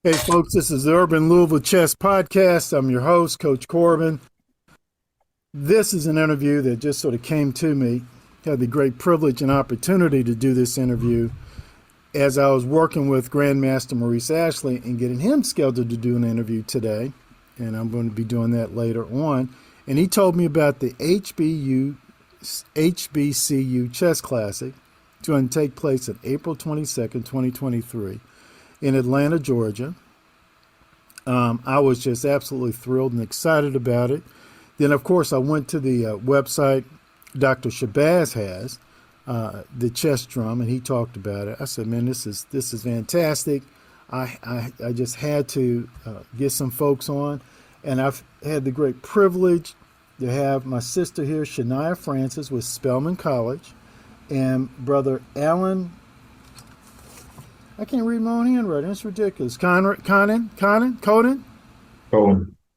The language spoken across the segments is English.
Hey, folks, this is the Urban Louisville Chess Podcast. I'm your host, Coach Corbin. This is an interview that just sort of came to me. Had the great privilege and opportunity to do this interview as I was working with Grandmaster Maurice Ashley and getting him scheduled to do an interview today. And I'm going to be doing that later on. And he told me about the HBCU Chess Classic. It's going to take place on April 22nd, 2023. In Atlanta, Georgia. I was just absolutely thrilled and excited about it. Then, of course, I went to the website Dr. Shabazz has, the chess drum, and he talked about it. I said, "Man, this is fantastic." I just had to get some folks on, and I've had the great privilege to have my sister here, Shania Francis, with Spelman College, and brother Alan. I can't read my own handwriting. It's ridiculous. Conan? Conan?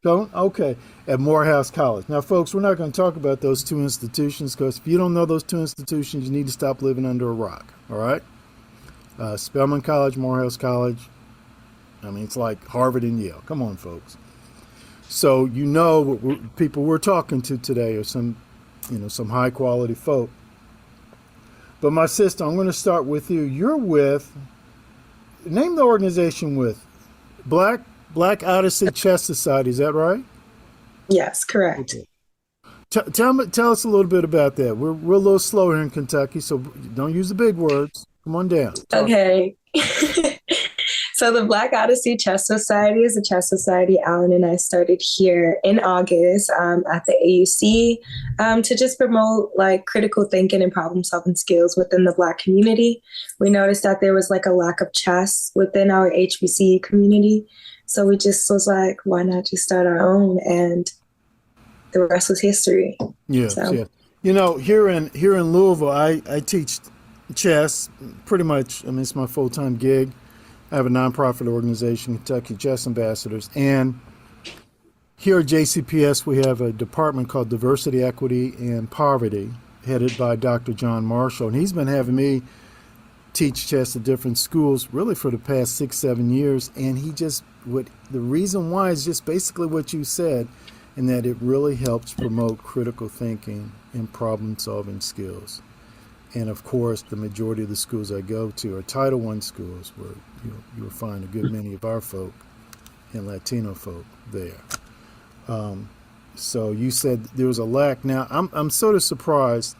Okay. At Morehouse College. Now, folks, we're not going to talk about those two institutions because if you don't know those two institutions, you need to stop living under a rock. All right? Spelman College, Morehouse College. I mean, it's like Harvard and Yale. Come on, folks. So you know what people we're talking to today are some high quality folk. But my sister, I'm going to start with you. You're with. Name the organization with Black Odyssey Chess Society. Is that right? Yes, correct. Okay. Tell us a little bit about that. We're a little slow here in Kentucky, so don't use the big words. Come on down. Okay. So the Black Odyssey Chess Society is a chess society Alan and I started here in August at the AUC to just promote like critical thinking and problem solving skills within the Black community. We noticed that there was like a lack of chess within our HBCU community. So we just was like, why not just start our own? And the rest was history. Yeah. You know, here in Louisville, I teach chess pretty much. I mean, it's my full-time gig. I have a nonprofit organization, Kentucky Chess Ambassadors. And here at JCPS, we have a department called Diversity, Equity, and Poverty, headed by Dr. John Marshall. And he's been having me teach chess at different schools really for the past 6-7 years. And the reason why is just basically what you said, in that it really helps promote critical thinking and problem-solving skills. And of course, the majority of the schools I go to are Title I schools, where you'll find a good many of our folk and Latino folk there. So you said there was a lack. Now I'm sort of surprised.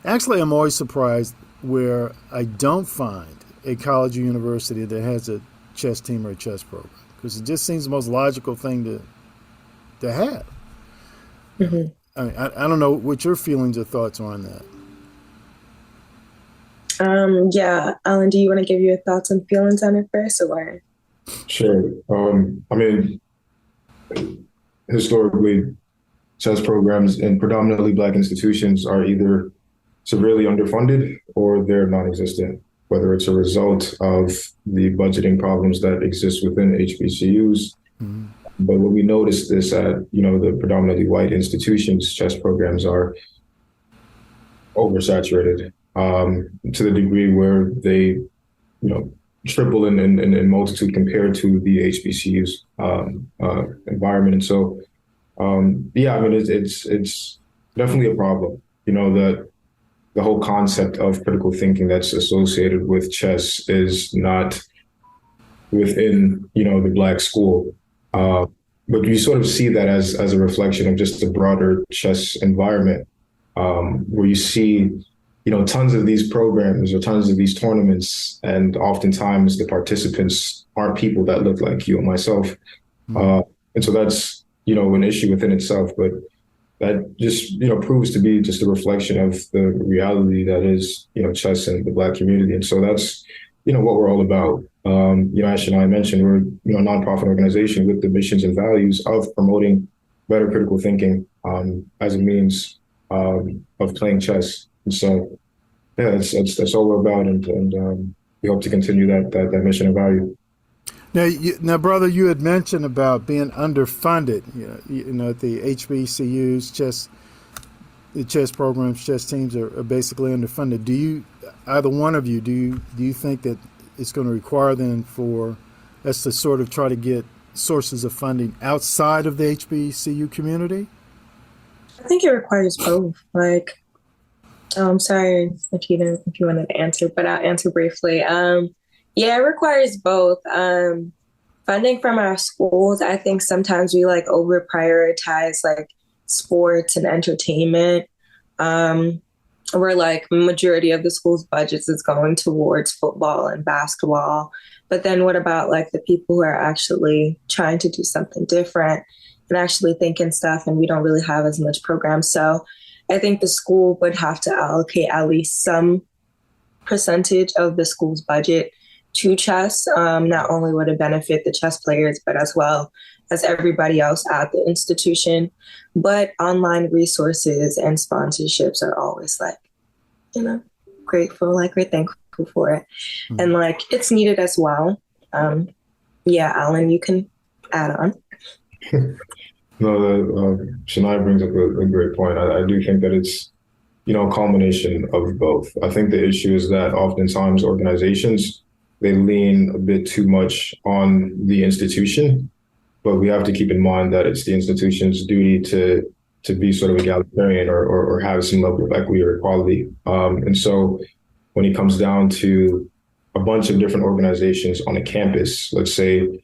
Actually, I'm always surprised where I don't find a college or university that has a chess team or a chess program, because it just seems the most logical thing to have. Mm-hmm. I mean, I don't know what your feelings or thoughts are on that. Yeah, Alan, do you want to give your thoughts and feelings on it first, or? Sure. I mean, historically, chess programs in predominantly Black institutions are either severely underfunded or they're non-existent, whether it's a result of the budgeting problems that exist within HBCUs. Mm-hmm. But when we notice this at, the predominantly white institutions, chess programs are oversaturated. To the degree where they, triple in multitude compared to the HBCU's environment. And so, I mean, it's definitely a problem. That the whole concept of critical thinking that's associated with chess is not within, the Black school. But you sort of see that as a reflection of just the broader chess environment, where you see tons of these programs or tons of these tournaments, and oftentimes the participants aren't people that look like you and myself. Mm-hmm. And so that's, an issue within itself, but that just, proves to be just a reflection of the reality that is, chess in the Black community. And so that's, what we're all about. Ash and I mentioned we're, a nonprofit organization with the missions and values of promoting better critical thinking as a means of playing chess. And so, yeah, that's all we're about, and we hope to continue that mission and value. Now, brother, you had mentioned about being underfunded. At the HBCUs, the chess programs, chess teams are basically underfunded. Either one of you, do you think that it's going to require then for That's to sort of try to get sources of funding outside of the HBCU community? I think it requires both. Like, I'm sorry if you wanted to answer, but I'll answer briefly. Yeah, it requires both. Funding from our schools, I think sometimes we like over prioritize like sports and entertainment. Where like majority of the school's budgets is going towards football and basketball. But then what about like the people who are actually trying to do something different and actually thinking stuff, and we don't really have as much programs. So I think the school would have to allocate at least some percentage of the school's budget to chess. Not only would it benefit the chess players, but as well as everybody else at the institution. But online resources and sponsorships are always like, grateful, like we're thankful for it. Mm-hmm. And like it's needed as well. Yeah, Alan, you can add on. No, Shania brings up a great point. I do think that it's, a culmination of both. I think the issue is that oftentimes organizations, they lean a bit too much on the institution, but we have to keep in mind that it's the institution's duty to be sort of egalitarian or have some level of equity or equality. And so when it comes down to a bunch of different organizations on a campus, let's say,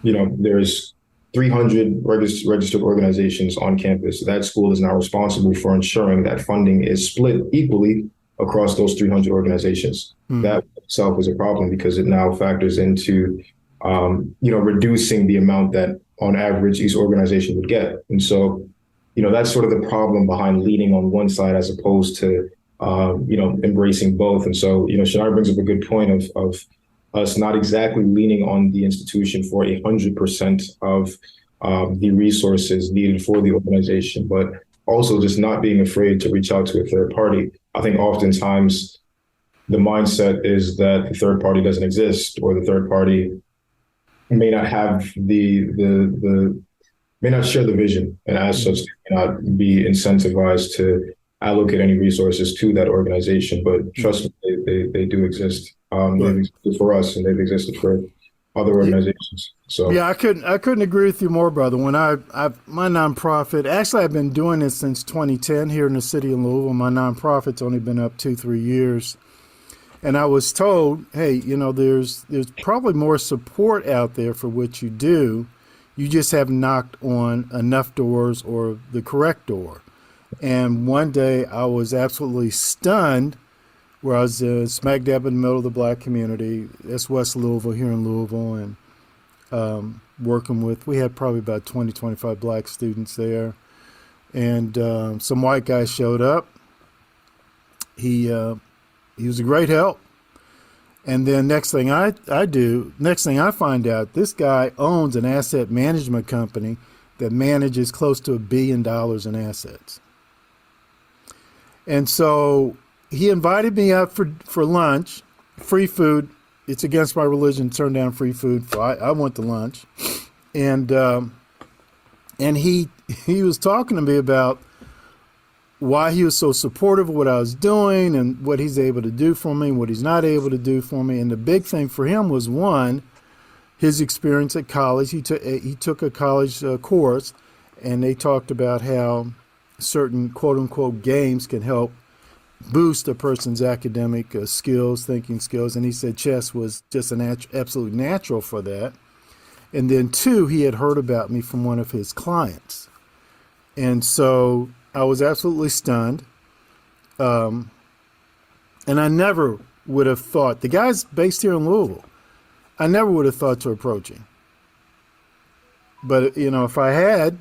there's 300 registered organizations on campus. That school is now responsible for ensuring that funding is split equally across those 300 organizations. That itself is a problem because it now factors into, reducing the amount that on average each organization would get. And so, that's sort of the problem behind leaning on one side as opposed to, embracing both. And so, Shania brings up a good point of us not exactly leaning on the institution for 100% of the resources needed for the organization, but also just not being afraid to reach out to a third party. I think oftentimes the mindset is that the third party doesn't exist, or the third party may not have may not share the vision, and as such, may not be incentivized to allocate any resources to that organization. But trust me, they do exist. They've existed for us, and they've existed for other organizations. So yeah, I couldn't agree with you more, brother. When my nonprofit, actually, I've been doing this since 2010 here in the city of Louisville. My nonprofit's only been up 2-3 years, and I was told, hey, there's probably more support out there for what you do. You just haven't knocked on enough doors or the correct door. And one day I was absolutely stunned, where I was smack dab in the middle of the black community. That's West Louisville, here in Louisville, and working with, we had probably about 20, 25 black students there. And some white guy showed up. He was a great help. And then next thing I find out, this guy owns an asset management company that manages close to $1 billion in assets. And so he invited me out for lunch, free food. It's against my religion to turn down free food. So I went to lunch. And he was talking to me about why he was so supportive of what I was doing and what he's able to do for me, what he's not able to do for me. And the big thing for him was, one, his experience at college. He took a college course, and they talked about how certain quote unquote games can help boost a person's academic skills, thinking skills. And he said chess was just an absolute natural for that. And then two, he had heard about me from one of his clients. And so I was absolutely stunned. And I never would have thought, the guy's based here in Louisville, I never would have thought to approach him. But, if I had,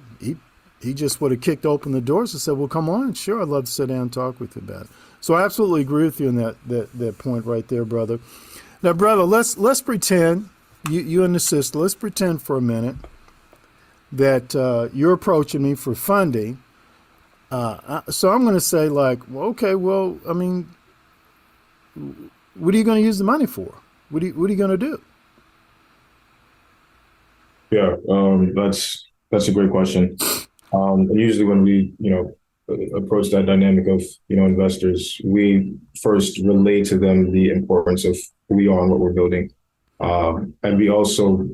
he just would have kicked open the doors and said, well, come on, sure, I'd love to sit down and talk with you about it. So I absolutely agree with you on that point right there, brother. Now, brother, let's pretend, you and the sister, let's pretend for a minute that you're approaching me for funding. So I'm going to say, like, well, okay, well, I mean, what are you going to use the money for? What are you going to do? Yeah, that's a great question. And usually when we, approach that dynamic of, investors, we first relate to them the importance of who we are and what we're building. And we also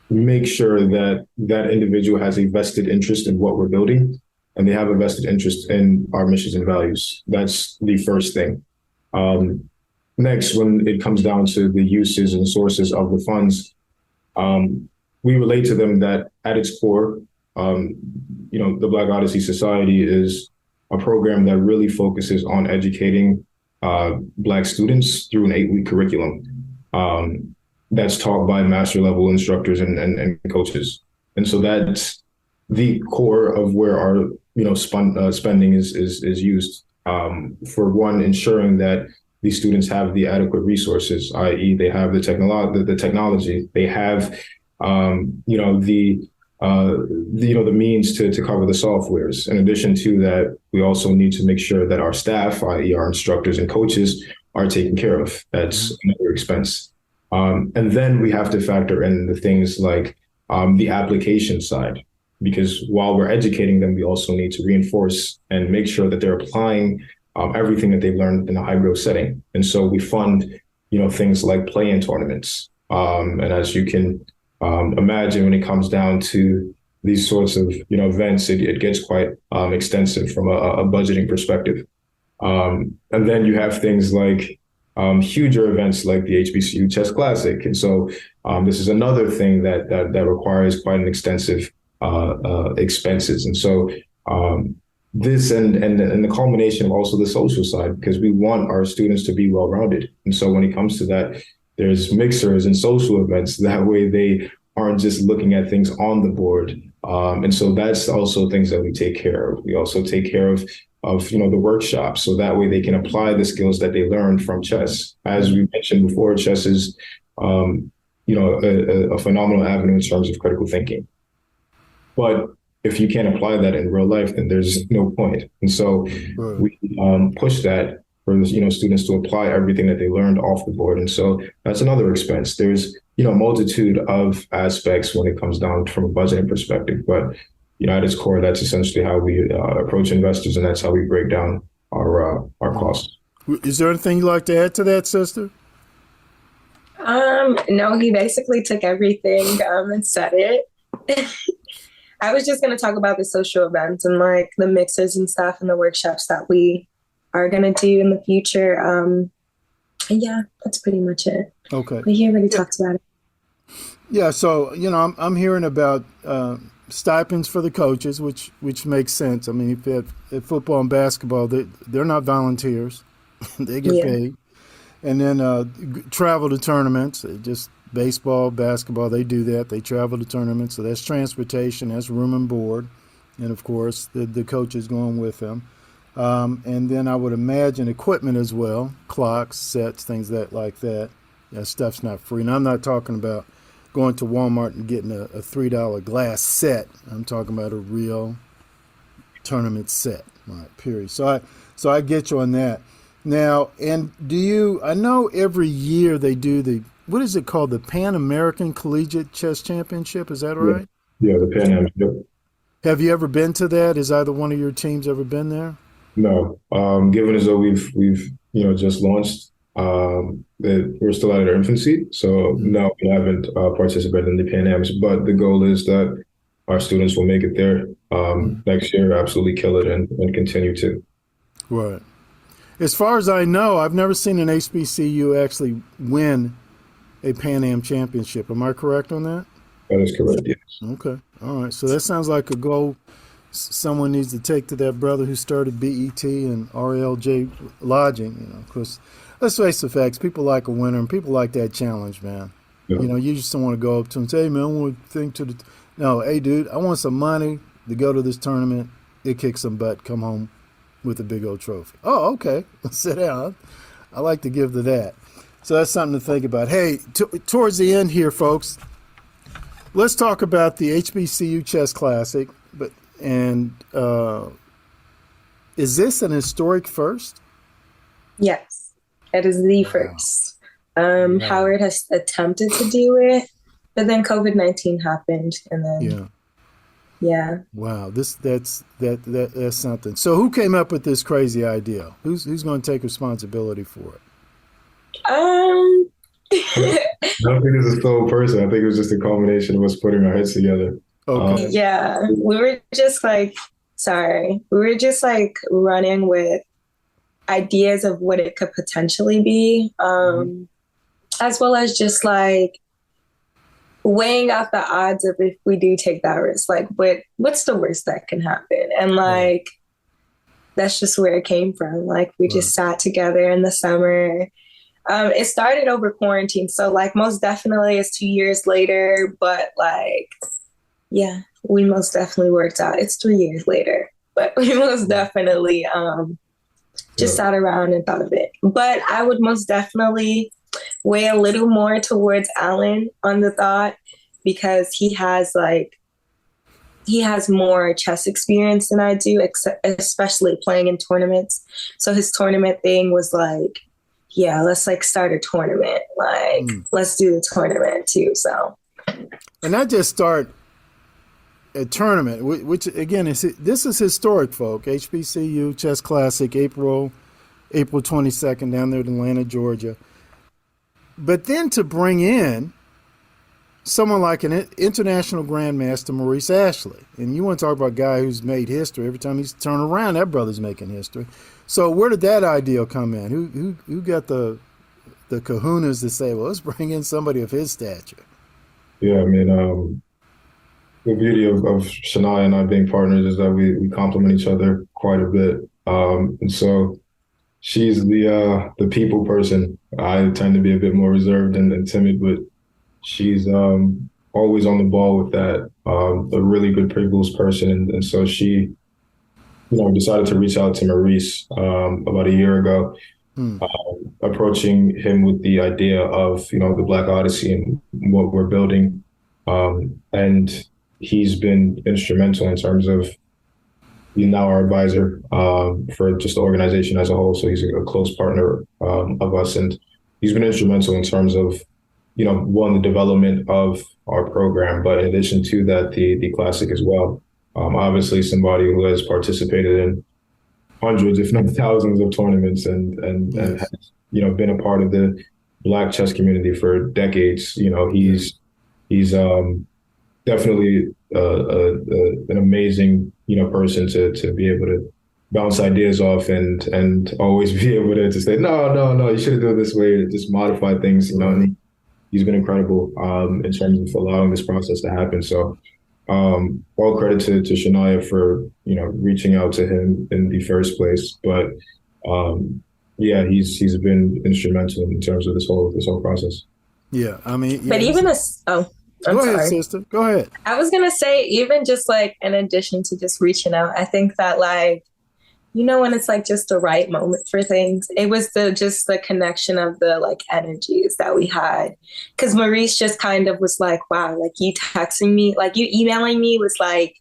make sure that that individual has a vested interest in what we're building, and they have a vested interest in our missions and values. That's the first thing. Next, when it comes down to the uses and sources of the funds, we relate to them that at its core, the Black Odyssey Society is a program that really focuses on educating Black students through an 8-week curriculum that's taught by master level instructors and coaches. And so that's the core of where our spending is used, for one, ensuring that these students have the adequate resources, i.e., they have the technology, they have the means to cover the softwares. In addition to that, we also need to make sure that our staff, i.e., our instructors and coaches, are taken care of. That's another expense. And then we have to factor in the things like the application side, because while we're educating them, we also need to reinforce and make sure that they're applying everything that they've learned in a high growth setting. And so we fund, things like play-in tournaments. And as you can imagine, when it comes down to these sorts of, events, it gets quite extensive from a budgeting perspective. And then you have things like huger events like the HBCU Chess Classic. And so this is another thing that requires quite an extensive expenses. And so this and the culmination of also the social side, because we want our students to be well-rounded. And so when it comes to that, there's mixers and social events. That way they aren't just looking at things on the board. And so that's also things that we take care of. We also take care of the workshops, so that way they can apply the skills that they learned from chess. As we mentioned before, chess is a phenomenal avenue in terms of critical thinking. But if you can't apply that in real life, then there's no point. And so we push that for students to apply everything that they learned off the board. And so that's another expense. There's a multitude of aspects when it comes down from a budgeting perspective, but at its core, that's essentially how we approach investors, and that's how we break down our costs. Is there anything you'd like to add to that, sister? No, he basically took everything and said it. I was just going to talk about the social events and like the mixers and stuff and the workshops that we are going to do in the future. And yeah, that's pretty much it. Okay. But he already talked about it. Yeah. So, I'm hearing about stipends for the coaches, which makes sense. I mean, if football and basketball, they're not volunteers. They get paid. And then travel to tournaments, just baseball, basketball, they do that. They travel to tournaments. So that's transportation, that's room and board. And, of course, the coach is going with them. And then I would imagine equipment as well, clocks, sets, things like that. That stuff's not free. And I'm not talking about going to Walmart and getting a $3 glass set. I'm talking about a real tournament set, right, period. So I get you on that. Now, and I know every year they do what is it called? The Pan American Collegiate Chess Championship. Is that right? Yeah, the Pan Am. Yep. Have you ever been to that? Has either one of your teams ever been there? No. Given as though we've just launched, that we're still at our infancy. So no, we haven't participated in the Pan Ams, but the goal is that our students will make it there next year, absolutely kill it and continue to. Right. As far as I know, I've never seen an HBCU actually win a Pan Am championship. Am I correct on that? That is correct, yes. Okay. All right. So that sounds like a goal someone needs to take to that brother who started BET and RLJ Lodging, because let's face the facts, people like a winner and people like that challenge, man. Yeah. You just don't want to go up to them and say, hey, man, I want to think to the... No, hey, dude, I want some money to go to this tournament. It kicks some butt, come home with a big old trophy. Oh, okay. Sit down. I like to give to that. So that's something to think about. Hey, towards the end here, folks, let's talk about the HBCU Chess Classic. Is this an historic first? Yes, it is the first. Howard has attempted to do it, but then COVID-19 happened, and then yeah. Wow, that's something. So who came up with this crazy idea? Who's going to take responsibility for it? I don't think it's a sole person. I think it was just a culmination of us putting our heads together. Okay. Yeah, we were just like, sorry, we were just like running with ideas of what it could potentially be, as well as just like weighing out the odds of if we do take that risk, like what's the worst that can happen? And like that's just where it came from. Like we just sat together in the summer. It started over quarantine, so like most definitely it's 2 years later, but like yeah, we most definitely worked out. It's 3 years later, but we most definitely just sat around and thought of it. But I would most definitely weigh a little more towards Alan on the thought, because he has more chess experience than I do, especially playing in tournaments. So his tournament thing was like, yeah, let's like start a tournament. Like, let's do the tournament too. So, and not just start a tournament, which again this is historic, folk. HBCU Chess Classic, April 22nd, down there in Atlanta, Georgia. But then to bring in someone like an international grandmaster, Maurice Ashley, and you want to talk about a guy who's made history. Every time he's turned around, that brother's making history. So where did that ideal come in? Who got the kahunas to say, well, let's bring in somebody of his stature? Yeah, I mean, the beauty of Shania and I being partners is that we complement each other quite a bit. And so she's the people person. I tend to be a bit more reserved and timid, but she's always on the ball with that. A really good pre-rules person, and so she, decided to reach out to Maurice about a year ago, approaching him with the idea of the Black Odyssey and what we're building, and he's been instrumental in terms of he's now our advisor for just the organization as a whole. So he's a close partner of us, and he's been instrumental in terms of, one, the development of our program, but in addition to that, the classic as well. Obviously, somebody who has participated in hundreds, if not thousands, of tournaments, and has been a part of the Black chess community for decades. He's definitely an amazing person to be able to bounce ideas off and always be able to say no, you should do it this way, just modify things. And he's been incredible in terms of allowing this process to happen. So all credit to Shania for reaching out to him in the first place. But he's been instrumental in terms of this whole process. Yeah, I mean, but even I'm go ahead, sorry. sister. Go ahead. I was going to say, even just like in addition to just reaching out, I think that like, when it's like just the right moment for things, it was just the connection of the like energies that we had. Because Maurice just kind of was like, wow, like you texting me, like you emailing me was like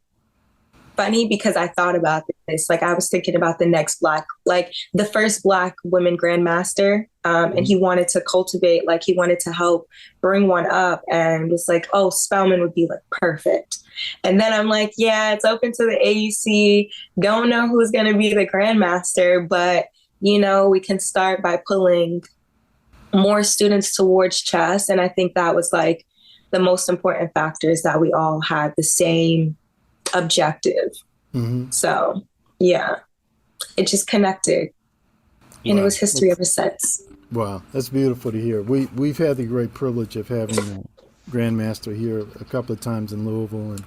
funny, because I thought about this. Like I was thinking about the first Black women grandmaster. And he wanted to cultivate, like he wanted to help bring one up, and was like, oh, Spellman would be like perfect. And then I'm like, yeah, it's open to the AUC. Don't know who's going to be the grandmaster, but we can start by pulling more students towards chess. And I think that was like the most important factor, is that we all had the same objective. So yeah, it just connected, and it was history ever since. Wow, that's beautiful to hear. We've had the great privilege of having a grandmaster here a couple of times in Louisville, and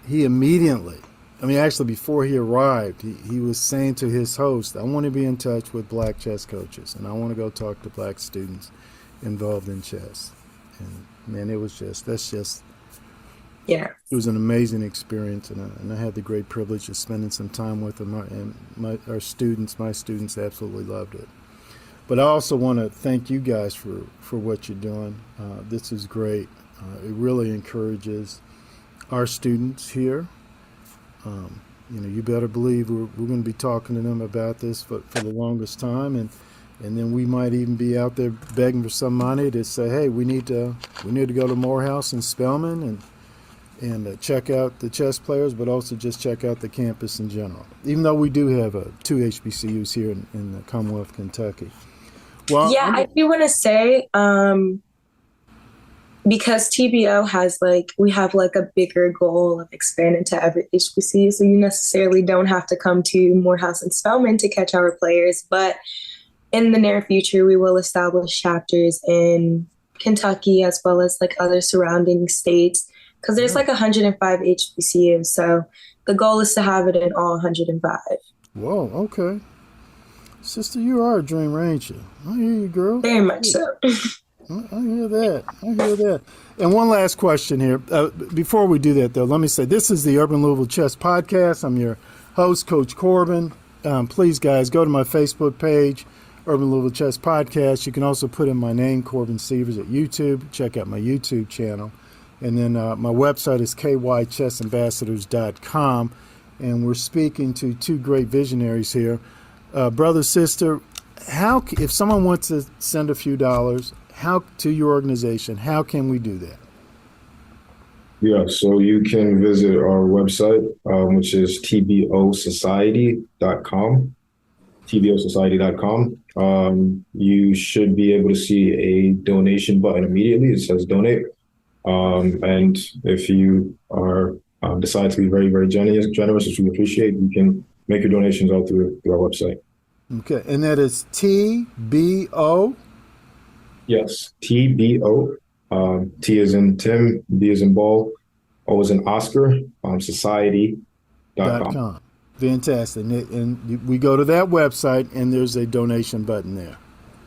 he immediately, actually before he arrived, he was saying to his host, I want to be in touch with Black chess coaches, and I want to go talk to Black students involved in chess. And man, it was an amazing experience, and I had the great privilege of spending some time with him, and my students absolutely loved it. But I also want to thank you guys for what you're doing. This is great. It really encourages our students here. You better believe we're going to be talking to them about this for the longest time, and then we might even be out there begging for some money to say, hey, we need to go to Morehouse and Spelman and check out the chess players, but also just check out the campus in general, even though we do have 2 HBCUs here in the Commonwealth of Kentucky. Well, Yeah, I do want to say, because TBO has we have a bigger goal of expanding to every HBC, so you necessarily don't have to come to Morehouse and Spelman to catch our players. But in the near future, we will establish chapters in Kentucky as well as other surrounding states, because there's 105 HBCUs. So the goal is to have it in all 105. Whoa, okay. Sister, you are a dreamer, ain't you? I hear you, girl. Very much so. I hear that. I hear that. And one last question here. Before we do that, though, let me say this is the Urban Louisville Chess Podcast. I'm your host, Coach Corbin. Please, guys, go to my Facebook page, Urban Louisville Chess Podcast. You can also put in my name, Corbin Sievers, at YouTube. Check out my YouTube channel. And then my website is kychessambassadors.com. And we're speaking to two great visionaries here. Brother, sister, if someone wants to send a few dollars to your organization, how can we do that? Yeah, so you can visit our website, which is tbosociety.com. tbosociety.com. You should be able to see a donation button immediately. It says donate. And if you are decide to be very, very generous, which we appreciate, you can make your donations all through our website. Okay, and that is TBO? Yes, TBO. T is in Tim, B is in ball, O is in Oscar, society.com. Fantastic. And we go to that website, and there's a donation button there.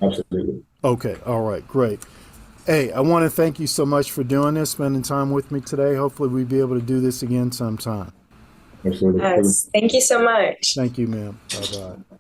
Absolutely. Okay, all right, great. Hey, I want to thank you so much for doing this, spending time with me today. Hopefully we'll be able to do this again sometime. Absolutely. Yes, thank you so much. Thank you, ma'am. Bye-bye.